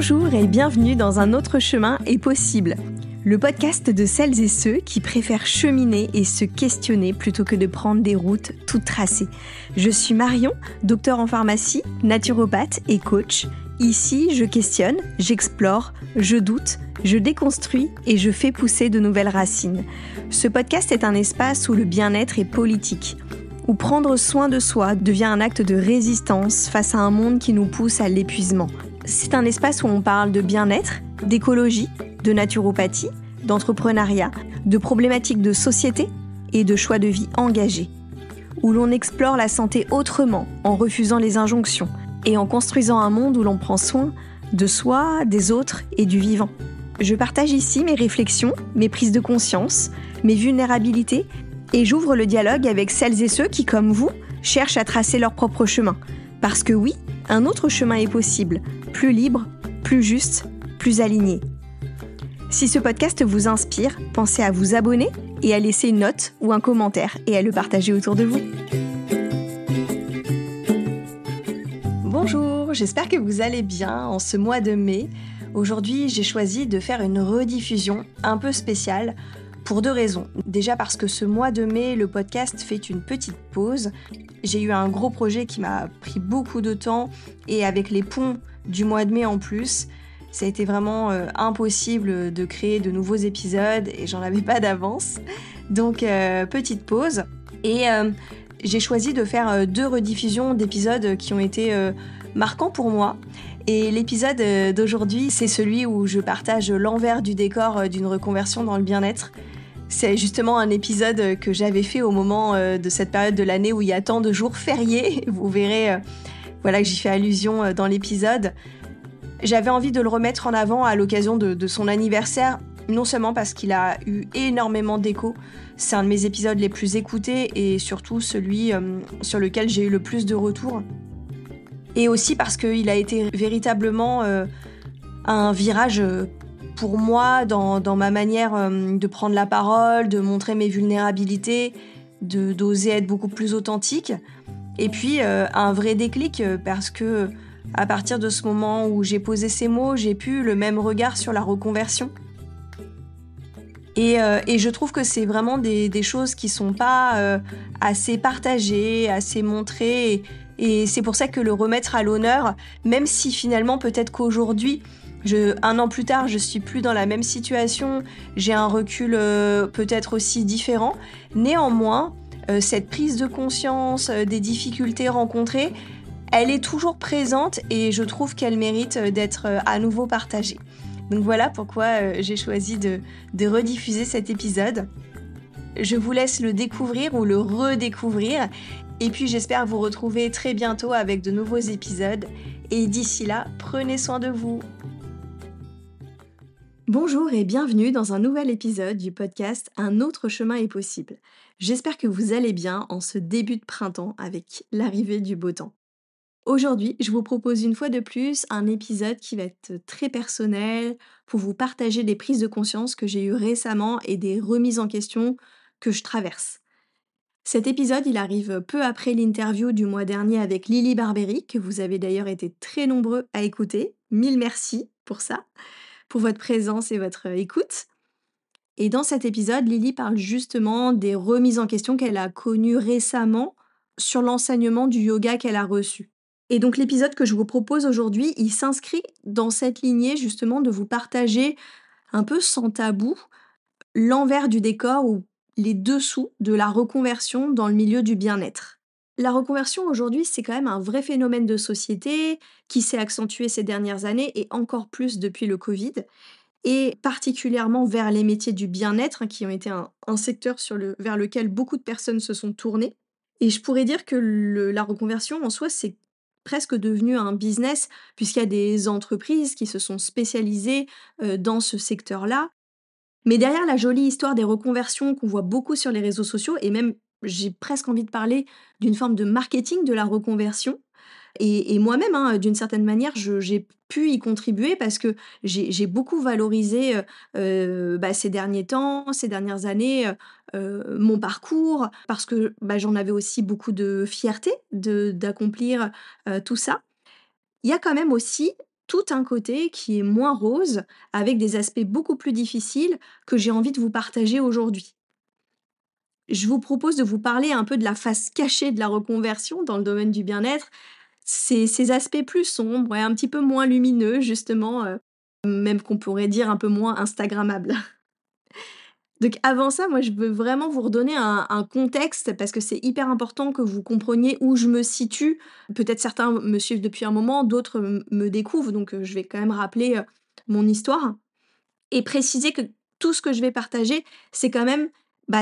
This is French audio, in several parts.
Bonjour et bienvenue dans Un autre chemin est possible, le podcast de celles et ceux qui préfèrent cheminer et se questionner plutôt que de prendre des routes toutes tracées. Je suis Marion, docteur en pharmacie, naturopathe et coach. Ici, je questionne, j'explore, je doute, je déconstruis et je fais pousser de nouvelles racines. Ce podcast est un espace où le bien-être est politique, où prendre soin de soi devient un acte de résistance face à un monde qui nous pousse à l'épuisement. C'est un espace où on parle de bien-être, d'écologie, de naturopathie, d'entrepreneuriat, de problématiques de société et de choix de vie engagés. Où l'on explore la santé autrement, en refusant les injonctions et en construisant un monde où l'on prend soin de soi, des autres et du vivant. Je partage ici mes réflexions, mes prises de conscience, mes vulnérabilités et j'ouvre le dialogue avec celles et ceux qui, comme vous, cherchent à tracer leur propre chemin. Parce que oui, un autre chemin est possible, plus libre, plus juste, plus aligné. Si ce podcast vous inspire, pensez à vous abonner et à laisser une note ou un commentaire et à le partager autour de vous. Bonjour, j'espère que vous allez bien en ce mois de mai. Aujourd'hui, j'ai choisi de faire une rediffusion un peu spéciale pour deux raisons. Déjà parce que ce mois de mai, le podcast fait une petite pause. J'ai eu un gros projet qui m'a pris beaucoup de temps et avec les ponts du mois de mai en plus, ça a été vraiment impossible de créer de nouveaux épisodes et j'en avais pas d'avance. Donc petite pause et j'ai choisi de faire deux rediffusions d'épisodes qui ont été marquants pour moi. Et l'épisode d'aujourd'hui, c'est celui où je partage l'envers du décor d'une reconversion dans le bien-être. C'est justement un épisode que j'avais fait au moment de cette période de l'année où il y a tant de jours fériés. Vous verrez que j'y fais allusion dans l'épisode. J'avais envie de le remettre en avant à l'occasion de son anniversaire, non seulement parce qu'il a eu énormément d'écho, c'est un de mes épisodes les plus écoutés et surtout celui sur lequel j'ai eu le plus de retours. Et aussi parce qu'il a été véritablement un virage pour moi dans ma manière de prendre la parole, de montrer mes vulnérabilités, d'oser être beaucoup plus authentique. Et puis un vrai déclic parce que à partir de ce moment où j'ai posé ces mots, j'ai pu le même regard sur la reconversion. Et je trouve que c'est vraiment des choses qui sont pas assez partagées, assez montrées. Et c'est pour ça que le remettre à l'honneur, même si finalement peut-être qu'aujourd'hui, un an plus tard, je suis plus dans la même situation, j'ai un recul peut-être aussi différent. Néanmoins, cette prise de conscience des difficultés rencontrées, elle est toujours présente et je trouve qu'elle mérite d'être à nouveau partagée. Donc voilà pourquoi j'ai choisi de rediffuser cet épisode. Je vous laisse le découvrir ou le redécouvrir. Et puis j'espère vous retrouver très bientôt avec de nouveaux épisodes. Et d'ici là, prenez soin de vous. Bonjour et bienvenue dans un nouvel épisode du podcast Un autre chemin est possible. J'espère que vous allez bien en ce début de printemps avec l'arrivée du beau temps. Aujourd'hui, je vous propose une fois de plus un épisode qui va être très personnel pour vous partager des prises de conscience que j'ai eues récemment et des remises en question que je traverse. Cet épisode, il arrive peu après l'interview du mois dernier avec Lily Barbery, que vous avez d'ailleurs été très nombreux à écouter. Mille merci pour ça, pour votre présence et votre écoute. Et dans cet épisode, Lily parle justement des remises en question qu'elle a connues récemment sur l'enseignement du yoga qu'elle a reçu. Et donc l'épisode que je vous propose aujourd'hui, il s'inscrit dans cette lignée justement de vous partager un peu sans tabou l'envers du décor ou les dessous de la reconversion dans le milieu du bien-être. La reconversion aujourd'hui, c'est quand même un vrai phénomène de société qui s'est accentué ces dernières années et encore plus depuis le Covid, et particulièrement vers les métiers du bien-être qui ont été un secteur vers lequel beaucoup de personnes se sont tournées. Et je pourrais dire que la reconversion en soi, c'est presque devenu un business puisqu'il y a des entreprises qui se sont spécialisées dans ce secteur-là. Mais derrière la jolie histoire des reconversions qu'on voit beaucoup sur les réseaux sociaux, et même j'ai presque envie de parler d'une forme de marketing de la reconversion, et moi-même, d'une certaine manière, j'ai pu y contribuer parce que j'ai beaucoup valorisé ces derniers temps, ces dernières années, mon parcours, parce que j'en avais aussi beaucoup de fierté d'accomplir tout ça. Il y a quand même aussi tout un côté qui est moins rose, avec des aspects beaucoup plus difficiles que j'ai envie de vous partager aujourd'hui. Je vous propose de vous parler un peu de la face cachée de la reconversion dans le domaine du bien-être, ces aspects plus sombres, ouais, un petit peu moins lumineux justement, même qu'on pourrait dire un peu moins instagrammables. Donc avant ça, moi je veux vraiment vous redonner un contexte parce que c'est hyper important que vous compreniez où je me situe. Peut-être certains me suivent depuis un moment, d'autres me découvrent, donc je vais quand même rappeler, mon histoire. Et préciser que tout ce que je vais partager, c'est quand même,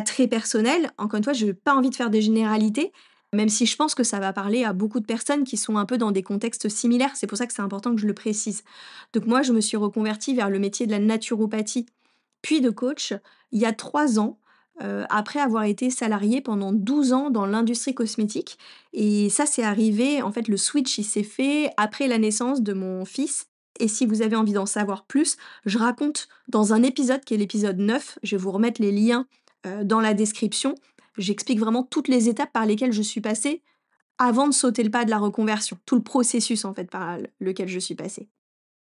très personnel. Encore une fois, je n'ai pas envie de faire des généralités, même si je pense que ça va parler à beaucoup de personnes qui sont un peu dans des contextes similaires. C'est pour ça que c'est important que je le précise. Donc moi, je me suis reconvertie vers le métier de la naturopathie, puis de coach, il y a 3 ans, après avoir été salariée pendant 12 ans dans l'industrie cosmétique. Et ça, c'est arrivé en fait, le switch, il s'est fait après la naissance de mon fils. Et si vous avez envie d'en savoir plus, je raconte dans un épisode qui est l'épisode 9. Je vais vous remettre les liens, dans la description. J'explique vraiment toutes les étapes par lesquelles je suis passée avant de sauter le pas de la reconversion. Tout le processus en fait par lequel je suis passée.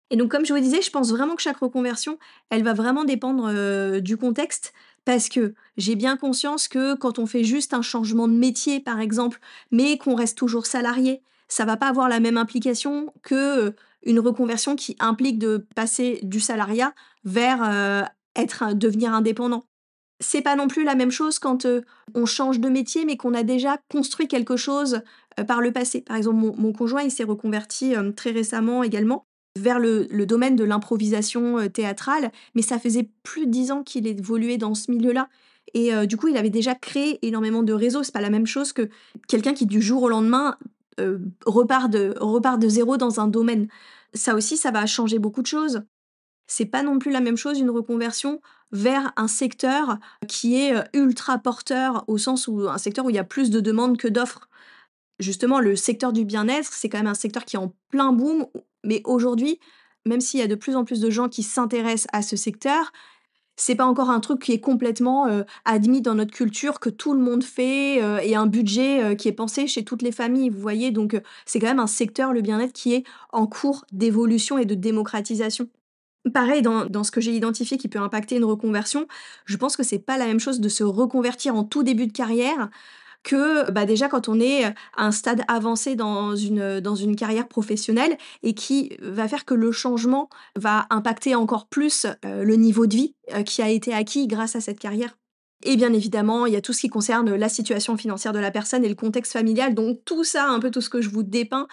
Et donc comme je vous disais, je pense vraiment que chaque reconversion, elle va vraiment dépendre, du contexte parce que j'ai bien conscience que quand on fait juste un changement de métier, par exemple, mais qu'on reste toujours salarié, ça va pas avoir la même implication que, une reconversion qui implique de passer du salariat vers, devenir indépendant. C'est pas non plus la même chose quand, on change de métier, mais qu'on a déjà construit quelque chose, par le passé. Par exemple, mon conjoint, il s'est reconverti, très récemment également vers le domaine de l'improvisation, théâtrale, mais ça faisait plus de 10 ans qu'il évoluait dans ce milieu-là et du coup, il avait déjà créé énormément de réseaux. C'est pas la même chose que quelqu'un qui, du jour au lendemain, repart de zéro dans un domaine. Ça aussi, ça va changer beaucoup de choses. C'est pas non plus la même chose une reconversion vers un secteur qui est, ultra porteur au sens où un secteur où il y a plus de demandes que d'offres. Justement, le secteur du bien-être, c'est quand même un secteur qui est en plein boom, mais aujourd'hui, même s'il y a de plus en plus de gens qui s'intéressent à ce secteur, c'est pas encore un truc qui est complètement, admis dans notre culture, que tout le monde fait, et un budget, qui est pensé chez toutes les familles, vous voyez? Donc, c'est quand même un secteur, le bien-être, qui est en cours d'évolution et de démocratisation. Pareil dans ce que j'ai identifié qui peut impacter une reconversion, je pense que c'est pas la même chose de se reconvertir en tout début de carrière que, déjà quand on est, à un stade avancé dans une carrière professionnelle et qui va faire que le changement va impacter encore plus, le niveau de vie, qui a été acquis grâce à cette carrière. Et bien évidemment, il y a tout ce qui concerne la situation financière de la personne et le contexte familial, donc tout ça, un peu tout ce que je vous dépeins,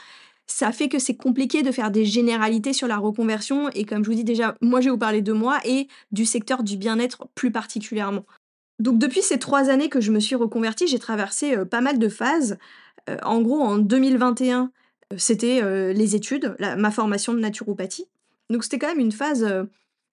ça fait que c'est compliqué de faire des généralités sur la reconversion et comme je vous dis déjà, moi je vais vous parler de moi et du secteur du bien-être plus particulièrement. Donc depuis ces 3 années que je me suis reconvertie, j'ai traversé, pas mal de phases. En gros en 2021, c'était, les études, ma formation de naturopathie. Donc c'était quand même une phase,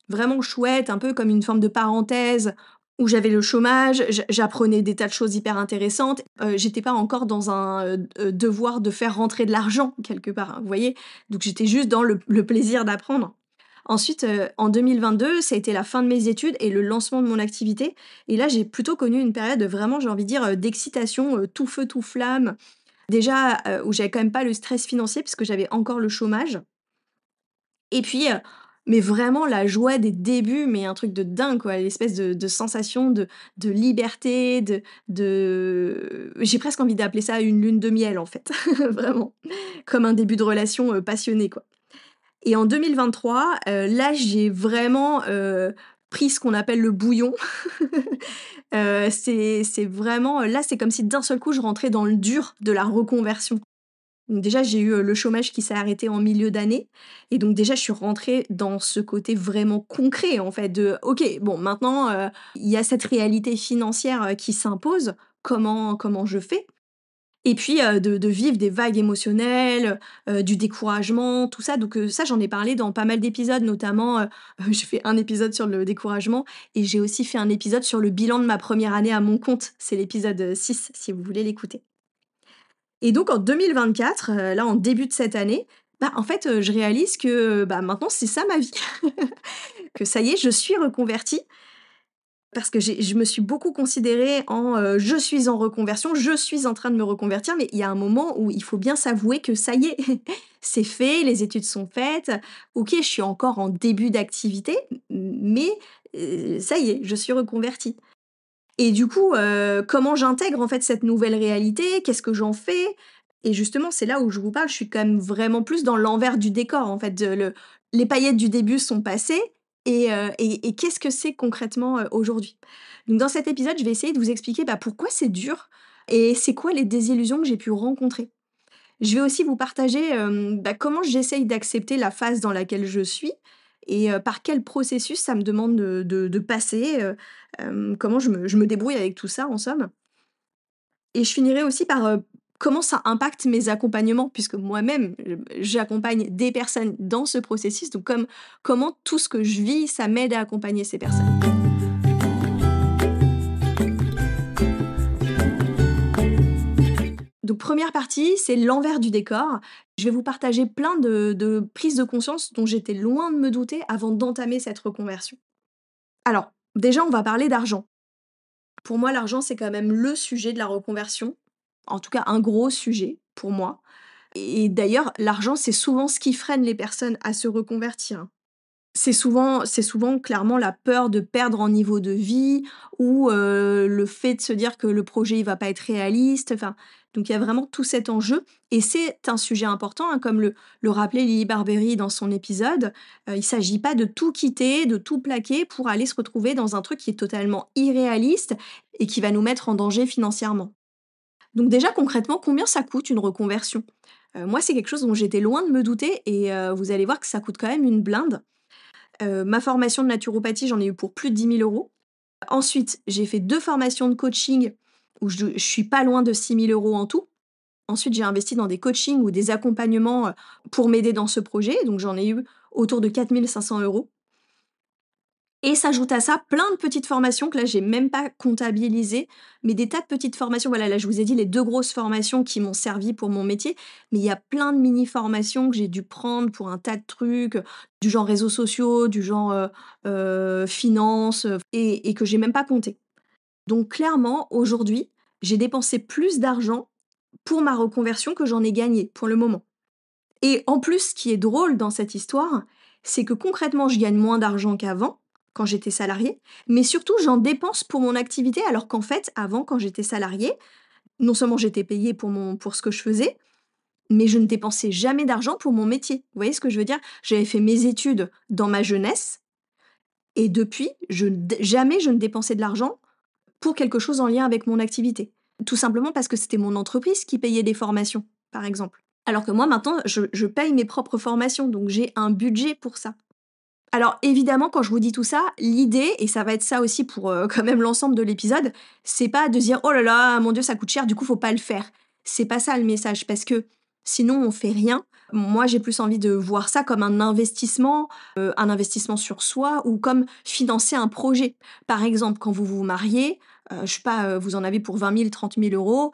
vraiment chouette, un peu comme une forme de parenthèse où j'avais le chômage, j'apprenais des tas de choses hyper intéressantes. J'étais pas encore dans un, devoir de faire rentrer de l'argent quelque part, hein, vous voyez? Donc j'étais juste dans le plaisir d'apprendre. Ensuite, en 2022, ça a été la fin de mes études et le lancement de mon activité et là, j'ai plutôt connu une période vraiment, j'ai envie de dire, d'excitation, tout feu, tout flamme. Déjà, où j'avais quand même pas le stress financier puisque j'avais encore le chômage et puis, mais vraiment la joie des débuts, mais un truc de dingue quoi, l'espèce de sensation de liberté, j'ai presque envie d'appeler ça une lune de miel en fait, vraiment, comme un début de relation, passionné quoi. Et en 2023, là, j'ai vraiment, pris ce qu'on appelle le bouillon. C'est vraiment, là, c'est comme si d'un seul coup, je rentrais dans le dur de la reconversion. Donc déjà, j'ai eu, le chômage qui s'est arrêté en milieu d'année et donc déjà, je suis rentrée dans ce côté vraiment concret, en fait, de: «OK, bon, maintenant, il y a cette réalité financière, qui s'impose. Comment je fais?» Et puis, de vivre des vagues émotionnelles, du découragement, tout ça. Donc, ça, j'en ai parlé dans pas mal d'épisodes, notamment, j'ai fait un épisode sur le découragement et j'ai aussi fait un épisode sur le bilan de ma première année à mon compte. C'est l'épisode, 6 si vous voulez l'écouter. Et donc en 2024, là, en début de cette année, en fait, je réalise que, maintenant, c'est ça ma vie. Que ça y est, je suis reconvertie Parce que je me suis beaucoup considérée «Je suis en reconversion, je suis en train de me reconvertir», mais il y a un moment où il faut bien s'avouer que ça y est, c'est fait, les études sont faites. OK, je suis encore en début d'activité, mais ça y est, je suis reconvertie. Et du coup, comment j'intègre en fait cette nouvelle réalité? Qu'est-ce que j'en fais? Et justement, c'est là où je vous parle, je suis quand même vraiment plus dans l'envers du décor en fait, les paillettes du début sont passées et qu'est-ce que c'est concrètement, aujourd'hui? Donc dans cet épisode, je vais essayer de vous expliquer, pourquoi c'est dur et c'est quoi les désillusions que j'ai pu rencontrer. Je vais aussi vous partager, comment j'essaye d'accepter la phase dans laquelle je suis et par quel processus ça me demande de passer, comment je me débrouille avec tout ça, en somme. Et je finirai aussi par, comment ça impacte mes accompagnements puisque moi-même, j'accompagne des personnes dans ce processus, donc comment tout ce que je vis, ça m'aide à accompagner ces personnes. Donc première partie, c'est l'envers du décor. Je vais vous partager plein de prises de conscience dont j'étais loin de me douter avant d'entamer cette reconversion. Alors, déjà, on va parler d'argent. Pour moi, l'argent, c'est quand même le sujet de la reconversion. En tout cas, un gros sujet pour moi. Et d'ailleurs, l'argent, c'est souvent ce qui freine les personnes à se reconvertir. C'est souvent clairement la peur de perdre en niveau de vie ou le fait de se dire que le projet il va pas être réaliste, enfin, donc il y a vraiment tout cet enjeu et c'est un sujet important, hein, comme le rappelait Lily Barbery dans son épisode. Il s'agit pas de tout quitter, de tout plaquer pour aller se retrouver dans un truc qui est totalement irréaliste et qui va nous mettre en danger financièrement. Donc déjà concrètement, combien ça coûte une reconversion? Moi, c'est quelque chose dont j'étais loin de me douter et vous allez voir que ça coûte quand même une blinde. Ma formation de naturopathie, j'en ai eu pour plus de 10 000 euros. Ensuite, j'ai fait 2 formations de coaching où je suis pas loin de 6 000 euros en tout. Ensuite, j'ai investi dans des coachings ou des accompagnements, pour m'aider dans ce projet, donc j'en ai eu autour de 4 500 euros. Et s'ajoute à ça plein de petites formations que là, j'ai même pas comptabilisées, mais des tas de petites formations. Voilà, là, je vous ai dit les 2 grosses formations qui m'ont servi pour mon métier, mais il y a plein de mini formations que j'ai dû prendre pour un tas de trucs, du genre réseaux sociaux, du genre, finance, et que j'ai même pas compté. Donc clairement, aujourd'hui, j'ai dépensé plus d'argent pour ma reconversion que j'en ai gagné, pour le moment. Et en plus, ce qui est drôle dans cette histoire, c'est que concrètement, je gagne moins d'argent qu'avant, quand j'étais salariée, mais surtout, j'en dépense pour mon activité, alors qu'en fait, avant, quand j'étais salariée, non seulement j'étais payée pour ce que je faisais, mais je ne dépensais jamais d'argent pour mon métier. Vous voyez ce que je veux dire? J'avais fait mes études dans ma jeunesse, et depuis, jamais je ne dépensais de l'argent pour quelque chose en lien avec mon activité. Tout simplement parce que c'était mon entreprise qui payait des formations, par exemple. Alors que moi maintenant, je paye mes propres formations, donc j'ai un budget pour ça. Alors évidemment, quand je vous dis tout ça, l'idée, et ça va être ça aussi pour, quand même l'ensemble de l'épisode, c'est pas de dire: «Oh là là, mon Dieu, ça coûte cher, du coup, faut pas le faire». C'est pas ça le message, parce que sinon on fait rien. Moi, j'ai plus envie de voir ça comme un investissement sur soi ou comme financer un projet. Par exemple, quand vous vous mariez, je sais pas, vous en avez pour 20 000, 30 000 euros,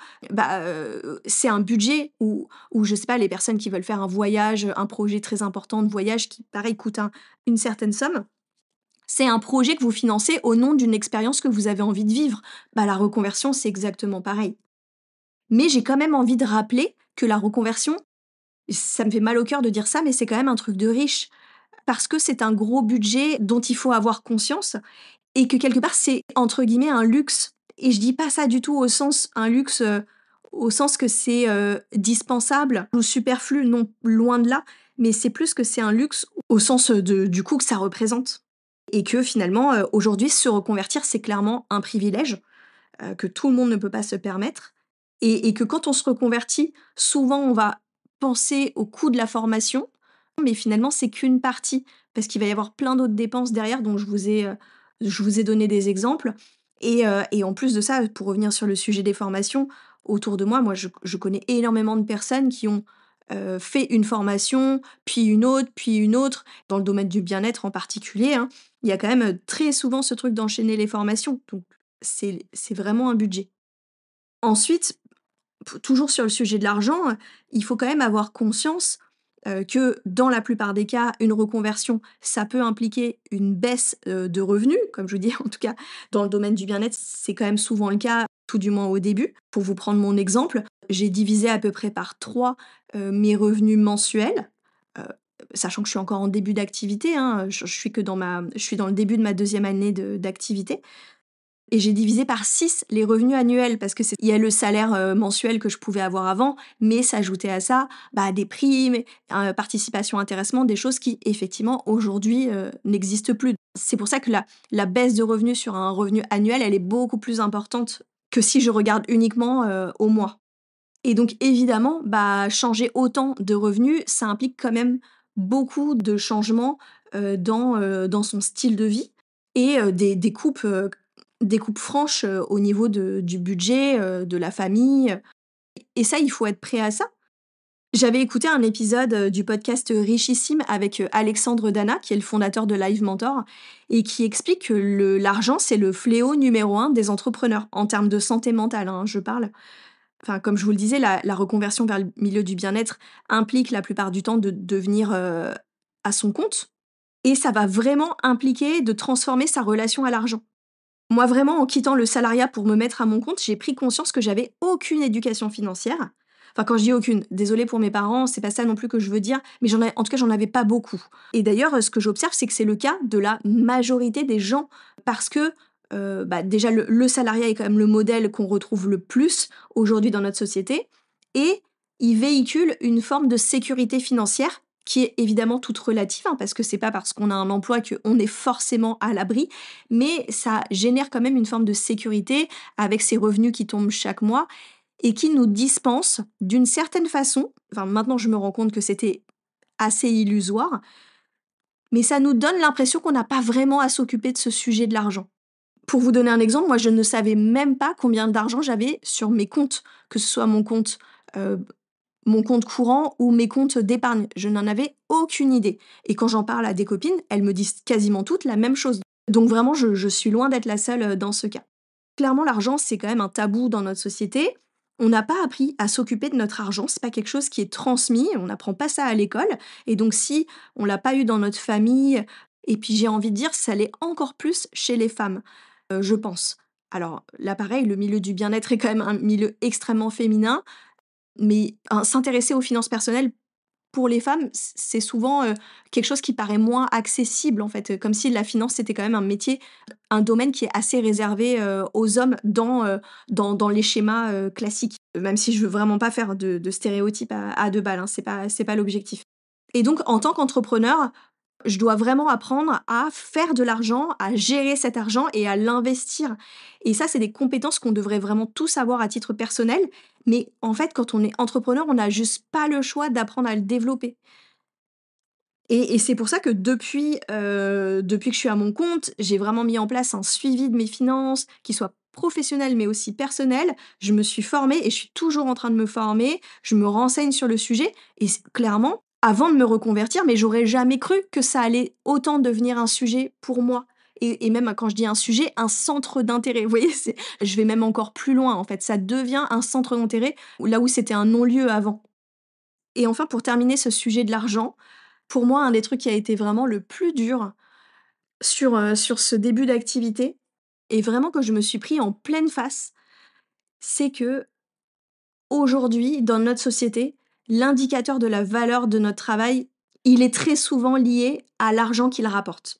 c'est un budget où je sais pas, les personnes qui veulent faire un voyage, un projet très important de voyage qui pareil coûte une certaine somme, c'est un projet que vous financez au nom d'une expérience que vous avez envie de vivre. La reconversion, c'est exactement pareil. Mais j'ai quand même envie de rappeler que la reconversion, ça me fait mal au cœur de dire ça, mais c'est quand même un truc de riche. Parce que c'est un gros budget dont il faut avoir conscience et que quelque part, c'est entre guillemets un luxe. Et je dis pas ça du tout au sens, un luxe, au sens que c'est dispensable ou superflu, non, loin de là. Mais c'est plus que c'est un luxe au sens du coût que ça représente. Et que finalement, aujourd'hui, se reconvertir, c'est clairement un privilège que tout le monde ne peut pas se permettre. Et que quand on se reconvertit, souvent on va penser au coût de la formation, mais finalement c'est qu'une partie, parce qu'il va y avoir plein d'autres dépenses derrière dont je vous ai donné des exemples. Et en plus de ça, pour revenir sur le sujet des formations, autour de moi, je connais énormément de personnes qui ont fait une formation, puis une autre, dans le domaine du bien-être en particulier, hein. Il y a quand même très souvent ce truc d'enchaîner les formations. Donc c'est vraiment un budget. Ensuite, toujours sur le sujet de l'argent, il faut quand même avoir conscience que dans la plupart des cas, une reconversion, ça peut impliquer une baisse, de revenus. Comme je vous dis, en tout cas, dans le domaine du bien-être, c'est quand même souvent le cas, tout du moins au début. Pour vous prendre mon exemple, j'ai divisé à peu près par 3 mes revenus mensuels, heu, sachant que je suis encore en début d'activité, hein, je suis dans le début de ma deuxième année d'activité. Et j'ai divisé par 6 les revenus annuels parce que il y a le salaire, mensuel que je pouvais avoir avant, mais s'ajoutait à ça, bah, des primes, participation, intéressement, des choses qui effectivement aujourd'hui, n'existent plus. C'est pour ça que la baisse de revenus sur un revenu annuel, elle est beaucoup plus importante que si je regarde uniquement, au mois. Et donc évidemment, bah, changer autant de revenus, ça implique quand même beaucoup de changements, dans son style de vie et des coupes franches, au niveau du budget, de la famille, et ça, il faut être prêt à ça. J'avais écouté un épisode, du podcast, Richissime avec, Alexandre Dana, qui est le fondateur de Live Mentor et qui explique que l'argent, c'est le fléau numéro un des entrepreneurs, en termes de santé mentale, hein, je parle. Enfin, comme je vous le disais, la reconversion vers le milieu du bien-être implique la plupart du temps de devenir, à son compte, et ça va vraiment impliquer de transformer sa relation à l'argent. Moi, vraiment, en quittant le salariat pour me mettre à mon compte, j'ai pris conscience que j'avais aucune éducation financière. Enfin, quand je dis aucune, désolée pour mes parents, c'est pas ça non plus que je veux dire, mais en tout cas, j'en avais pas beaucoup. Et d'ailleurs, ce que j'observe, c'est que c'est le cas de la majorité des gens, parce que, bah, déjà, le salariat est quand même le modèle qu'on retrouve le plus aujourd'hui dans notre société, et il véhicule une forme de sécurité financière qui est évidemment toute relative, hein, parce que c'est pas parce qu'on a un emploi qu'on est forcément à l'abri, mais ça génère quand même une forme de sécurité avec ces revenus qui tombent chaque mois et qui nous dispense d'une certaine façon, enfin maintenant je me rends compte que c'était assez illusoire, mais ça nous donne l'impression qu'on n'a pas vraiment à s'occuper de ce sujet de l'argent. Pour vous donner un exemple, moi je ne savais même pas combien d'argent j'avais sur mes comptes, que ce soit euh, mon compte courant ou mes comptes d'épargne. Je n'en avais aucune idée. Et quand j'en parle à des copines, elles me disent quasiment toutes la même chose. Donc vraiment, je suis loin d'être la seule dans ce cas. Clairement, l'argent, c'est quand même un tabou dans notre société. On n'a pas appris à s'occuper de notre argent, c'est pas quelque chose qui est transmis, on n'apprend pas ça à l'école. Et donc si on l'a pas eu dans notre famille, et puis j'ai envie de dire, ça l'est encore plus chez les femmes, je pense. Alors là, pareil, le milieu du bien-être est quand même un milieu extrêmement féminin, mais s'intéresser aux finances personnelles pour les femmes, c'est souvent, quelque chose qui paraît moins accessible, en fait, comme si la finance, c'était quand même un métier, un domaine qui est assez réservé, aux hommes dans les schémas, classiques. Même si je veux vraiment pas faire de stéréotypes à 2 balles, hein, c'est pas l'objectif. Et donc en tant qu'entrepreneur, je dois vraiment apprendre à faire de l'argent, à gérer cet argent et à l'investir. Et ça, c'est des compétences qu'on devrait vraiment tous avoir à titre personnel. Mais en fait, quand on est entrepreneur, on n'a juste pas le choix d'apprendre à le développer. Et c'est pour ça que depuis que je suis à mon compte, j'ai vraiment mis en place un suivi de mes finances, qui soit professionnel mais aussi personnel. Je me suis formée et je suis toujours en train de me former. Je me renseigne sur le sujet et clairement, avant de me reconvertir, mais j'aurais jamais cru que ça allait autant devenir un sujet pour moi. Et même quand je dis un sujet, un centre d'intérêt. Vous voyez, je vais même encore plus loin en fait. Ça devient un centre d'intérêt là où c'était un non-lieu avant. Et enfin, pour terminer ce sujet de l'argent, pour moi, un des trucs qui a été vraiment le plus dur sur ce début d'activité et vraiment que je me suis pris en pleine face, c'est que aujourd'hui, dans notre société, l'indicateur de la valeur de notre travail, il est très souvent lié à l'argent qu'il rapporte.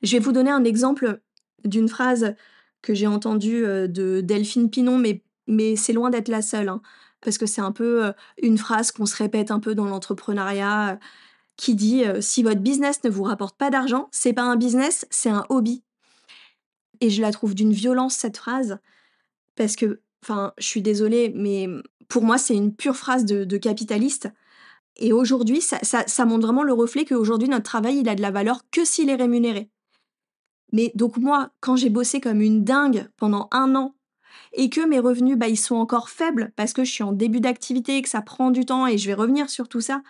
Je vais vous donner un exemple d'une phrase que j'ai entendue, de Delphine Pinon, mais c'est loin d'être la seule, hein, parce que c'est un peu, une phrase qu'on se répète un peu dans l'entrepreneuriat, qui dit, «Si votre business ne vous rapporte pas d'argent, c'est pas un business, c'est un hobby», et je la trouve d'une violence cette phrase parce que, enfin, je suis désolée, mais pour moi, c'est une pure phrase de capitaliste, et aujourd'hui, ça montre vraiment le reflet qu'aujourd'hui, notre travail, il a de la valeur que s'il est rémunéré. Mais donc moi, quand j'ai bossé comme une dingue pendant 1 an et que mes revenus, bah, ils sont encore faibles parce que je suis en début d'activité et que ça prend du temps et je vais revenir sur tout ça,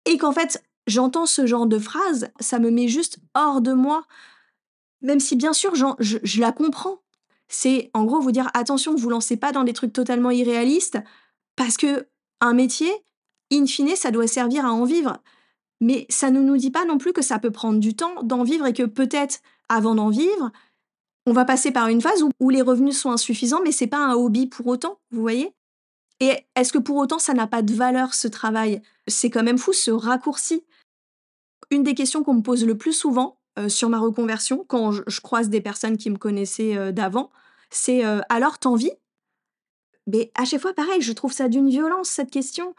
et qu'en fait, j'entends ce genre de phrase, ça me met juste hors de moi, même si bien sûr je la comprends. C'est en gros vous dire: «Attention, vous lancez pas dans des trucs totalement irréalistes parce que un métier, In fine, ça doit servir à en vivre. Mais ça ne nous dit pas non plus que ça peut prendre du temps d'en vivre et que peut-être, avant d'en vivre, on va passer par une phase où les revenus sont insuffisants, mais c'est pas un hobby pour autant, vous voyez? Et est-ce que pour autant ça n'a pas de valeur ce travail? C'est quand même fou ce raccourci. Une des questions qu'on me pose le plus souvent, sur ma reconversion, quand je croise des personnes qui me connaissaient, d'avant, c'est, «Alors tu vis?» Mais à chaque fois pareil, je trouve ça d'une violence cette question,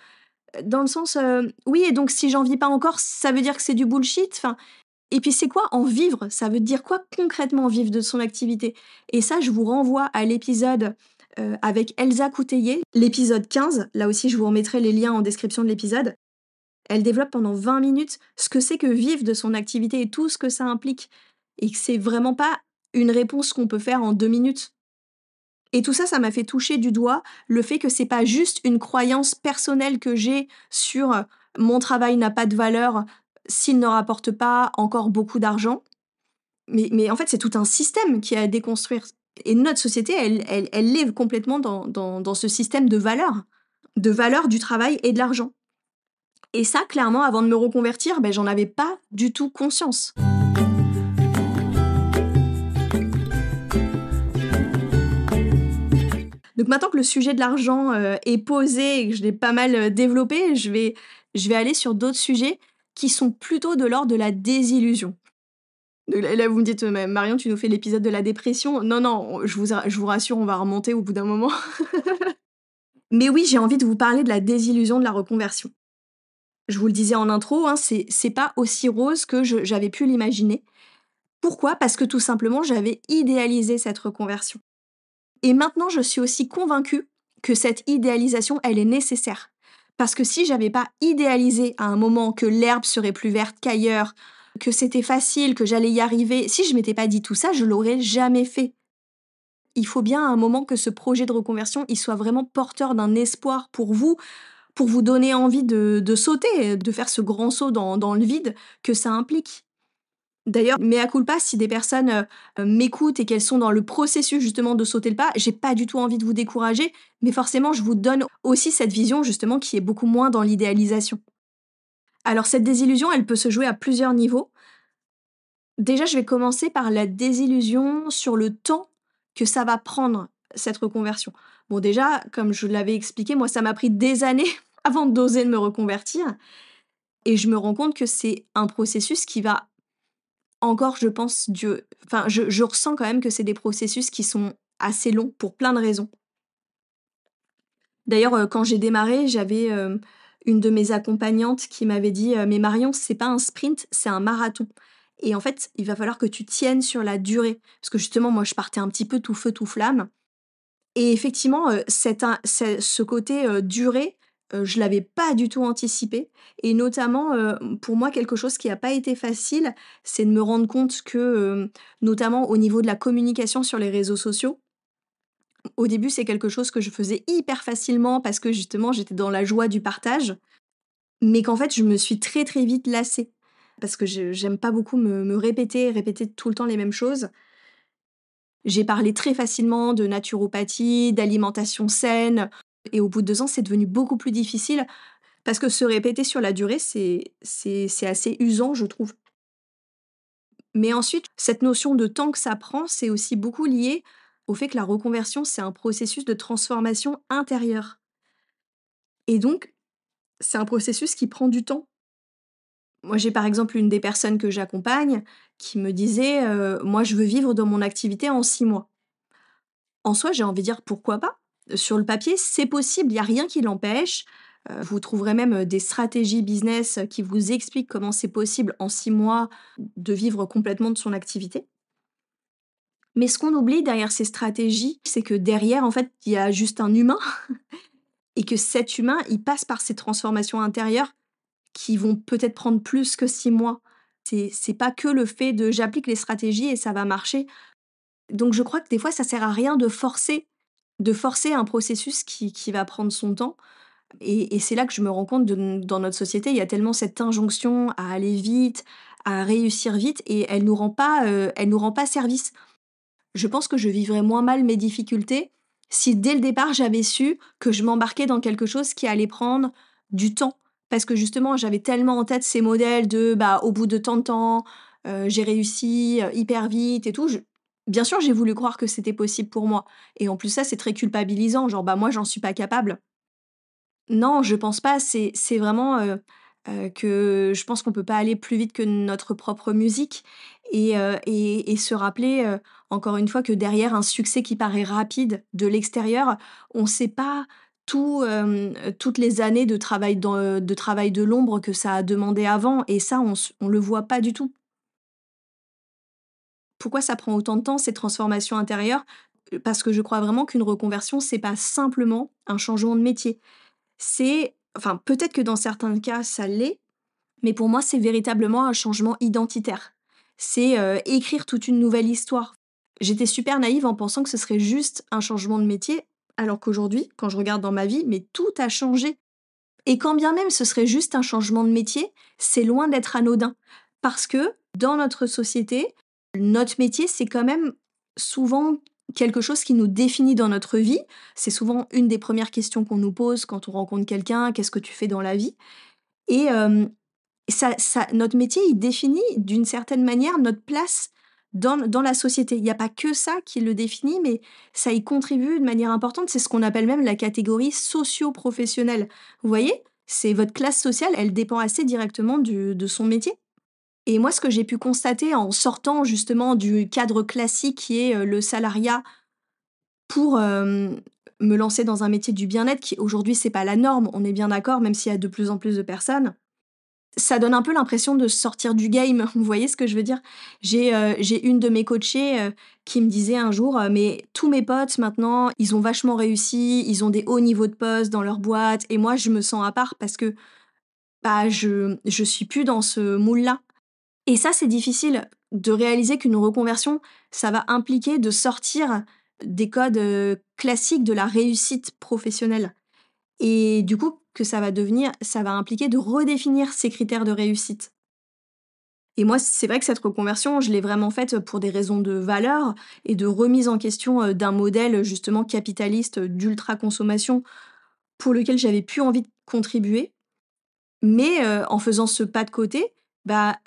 dans le sens, «Oui et donc si j'en vis pas encore, ça veut dire que c'est du bullshit?» Enfin, et puis c'est quoi en vivre? Ça veut dire quoi concrètement vivre de son activité? Et ça, je vous renvoie à l'épisode, avec Elsa Couteyé, l'épisode 15. Là aussi, je vous remettrai les liens en description de l'épisode. Elle développe pendant 20 minutes ce que c'est que vivre de son activité et tout ce que ça implique. Et que c'est vraiment pas une réponse qu'on peut faire en 2 minutes. Et tout ça, ça m'a fait toucher du doigt le fait que c'est pas juste une croyance personnelle que j'ai sur, «Mon travail n'a pas de valeur s'il ne rapporte pas encore beaucoup d'argent». Mais en fait, c'est tout un système qui est à déconstruire. Et notre société, elle est complètement dans ce système de valeurs du travail et de l'argent. Et ça, clairement, avant de me reconvertir, ben j'en avais pas du tout conscience. Donc maintenant que le sujet de l'argent, est posé et que je l'ai pas mal, développé, je vais aller sur d'autres sujets qui sont plutôt de l'ordre de la désillusion. Là, vous me dites: «Mais Marion, tu nous fais l'épisode de la dépression». Non, non, je vous rassure, on va remonter au bout d'un moment. Mais oui, j'ai envie de vous parler de la désillusion de la reconversion. Je vous le disais en intro, hein, c'est pas aussi rose que j'avais pu l'imaginer. Pourquoi? Parce que tout simplement, j'avais idéalisé cette reconversion. Et maintenant, je suis aussi convaincue que cette idéalisation, elle est nécessaire. Parce que si j'avais pas idéalisé à un moment que l'herbe serait plus verte qu'ailleurs, que c'était facile, que j'allais y arriver, si je m'étais pas dit tout ça, je l'aurais jamais fait. Il faut bien à un moment que ce projet de reconversion, il soit vraiment porteur d'un espoir pour vous donner envie de sauter, de faire ce grand saut dans le vide que ça implique. D'ailleurs, mea culpa, si des personnes, m'écoutent et qu'elles sont dans le processus justement de sauter le pas, j'ai pas du tout envie de vous décourager, mais forcément je vous donne aussi cette vision justement qui est beaucoup moins dans l'idéalisation. Alors cette désillusion, elle peut se jouer à plusieurs niveaux. Déjà, je vais commencer par la désillusion sur le temps que ça va prendre, cette reconversion. Bon déjà, comme je l'avais expliqué, moi ça m'a pris des années avant d'oser me reconvertir et je me rends compte que c'est un processus qui va encore, je pense, enfin, je ressens quand même que c'est des processus qui sont assez longs pour plein de raisons. D'ailleurs, quand j'ai démarré, j'avais, une de mes accompagnantes qui m'avait dit: «Mais Marion, c'est pas un sprint, c'est un marathon et en fait, il va falloir que tu tiennes sur la durée». Parce que justement, moi, je partais un petit peu tout feu, tout flamme et effectivement, ce côté, durée, je l'avais pas du tout anticipé et notamment, pour moi, quelque chose qui a pas été facile, c'est de me rendre compte que, notamment au niveau de la communication sur les réseaux sociaux, au début, c'est quelque chose que je faisais hyper facilement parce que justement, j'étais dans la joie du partage, mais qu'en fait, je me suis très, très vite lassée parce que j'aime pas beaucoup me répéter tout le temps les mêmes choses. J'ai parlé très facilement de naturopathie, d'alimentation saine et au bout de 2 ans, c'est devenu beaucoup plus difficile parce que se répéter sur la durée, c'est assez usant, je trouve. Mais ensuite, cette notion de temps que ça prend, c'est aussi beaucoup lié au fait que la reconversion, c'est un processus de transformation intérieure et donc c'est un processus qui prend du temps. Moi, j'ai par exemple une des personnes que j'accompagne qui me disait, «Moi, je veux vivre de mon activité en 6 mois». En soi, j'ai envie de dire: «Pourquoi pas?» Sur le papier, c'est possible, il y a rien qui l'empêche. Vous trouverez même, des stratégies business, qui vous expliquent comment c'est possible en 6 mois de vivre complètement de son activité. Mais ce qu'on oublie derrière ces stratégies, c'est que derrière, en fait, il y a juste un humain et que cet humain, il passe par ces transformations intérieures qui vont peut-être prendre plus que 6 mois. C'est pas que le fait de: «J'applique les stratégies et ça va marcher». Donc je crois que des fois, ça sert à rien de forcer un processus qui va prendre son temps et c'est là que je me rends compte de dans notre société, il y a tellement cette injonction à aller vite, à réussir vite et elle nous rend pas service. Je pense que je vivrais moins mal mes difficultés si dès le départ, j'avais su que je m'embarquais dans quelque chose qui allait prendre du temps, parce que justement, j'avais tellement en tête ces modèles de, bah, au bout de tant de temps, j'ai réussi, hyper vite et tout. Je Bien sûr, j'ai voulu croire que c'était possible pour moi et en plus ça, c'est très culpabilisant, genre, bah, moi, j'en suis pas capable. Non, je pense pas, c'est vraiment, que je pense qu'on peut pas aller plus vite que notre propre musique et se rappeler, encore une fois, que derrière un succès qui paraît rapide de l'extérieur, on sait pas toutes les années de travail de l'ombre que ça a demandé avant et ça, on le voit pas du tout. Pourquoi ça prend autant de temps, ces transformations intérieures? Parce que je crois vraiment qu'une reconversion, c'est pas simplement un changement de métier. Peut-être que dans certains cas, ça l'est, mais pour moi, c'est véritablement un changement identitaire. C'est, écrire toute une nouvelle histoire. J'étais super naïve en pensant que ce serait juste un changement de métier, alors qu'aujourd'hui, quand je regarde dans ma vie, mais tout a changé. Et quand bien même ce serait juste un changement de métier, c'est loin d'être anodin. Parce que dans notre société, notre métier, c'est quand même souvent quelque chose qui nous définit dans notre vie. C'est souvent une des premières questions qu'on nous pose quand on rencontre quelqu'un: «Qu'est-ce que tu fais dans la vie?» et notre métier, il définit d'une certaine manière notre place dans la société. Il y a pas que ça qui le définit, mais ça y contribue de manière importante. C'est ce qu'on appelle même la catégorie socio-professionnelle. Vous voyez? C'est votre classe sociale, elle dépend assez directement de son métier. Et moi, ce que j'ai pu constater en sortant justement du cadre classique qui est, le salariat pour, me lancer dans un métier du bien-être qui aujourd'hui, c'est pas la norme, on est bien d'accord, même s'il y a de plus en plus de personnes. Ça donne un peu l'impression de sortir du game, vous voyez ce que je veux dire? J'ai une de mes coachées, qui me disait un jour, «Mais tous mes potes maintenant, ils ont vachement réussi, ils ont des hauts niveaux de poste dans leur boîte et moi je me sens à part parce que, bah, je suis plus dans ce moule-là». Et ça, c'est difficile de réaliser qu'une reconversion, ça va impliquer de sortir des codes, classiques de la réussite professionnelle. Et du coup, que ça va impliquer de redéfinir ces critères de réussite. Et moi, c'est vrai que cette reconversion, je l'ai vraiment faite pour des raisons de valeur et de remise en question, d'un modèle justement capitaliste, d'ultra-consommation pour lequel j'avais plus envie de contribuer. Mais, en faisant ce pas de côté, bah,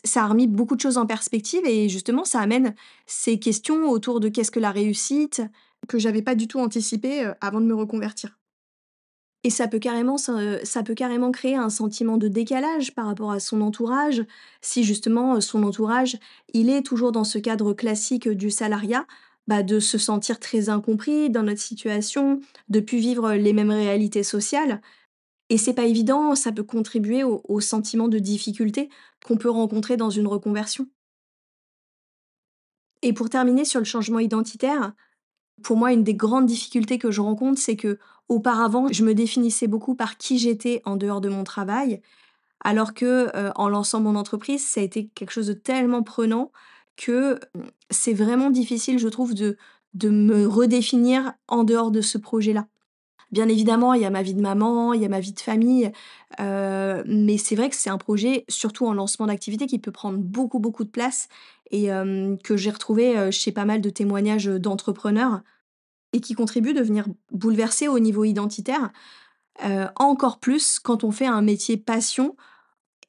ça a remis beaucoup de choses en perspective et justement ça amène ces questions autour de qu'est-ce que la réussite, que j'avais pas du tout anticipé, avant de me reconvertir. Et ça peut carrément créer un sentiment de décalage par rapport à son entourage. Si justement, son entourage, il est toujours dans ce cadre classique, du salariat, bah, de se sentir très incompris dans notre situation, de plus vivre les mêmes réalités sociales et c'est pas évident, ça peut contribuer au sentiment de difficulté qu'on peut rencontrer dans une reconversion. Et pour terminer sur le changement identitaire, pour moi, une des grandes difficultés que je rencontre, c'est que auparavant, je me définissais beaucoup par qui j'étais en dehors de mon travail, alors que, en lançant mon entreprise, ça a été quelque chose de tellement prenant que, c'est vraiment difficile, je trouve, de me redéfinir en dehors de ce projet-là. Bien évidemment, il y a ma vie de maman, il y a ma vie de famille, mais c'est vrai que c'est un projet, surtout en lancement d'activité, qui peut prendre beaucoup, beaucoup de place et que j'ai retrouvé, chez pas mal de témoignages, d'entrepreneurs et qui contribue de venir bouleverser au niveau identitaire, encore plus quand on fait un métier passion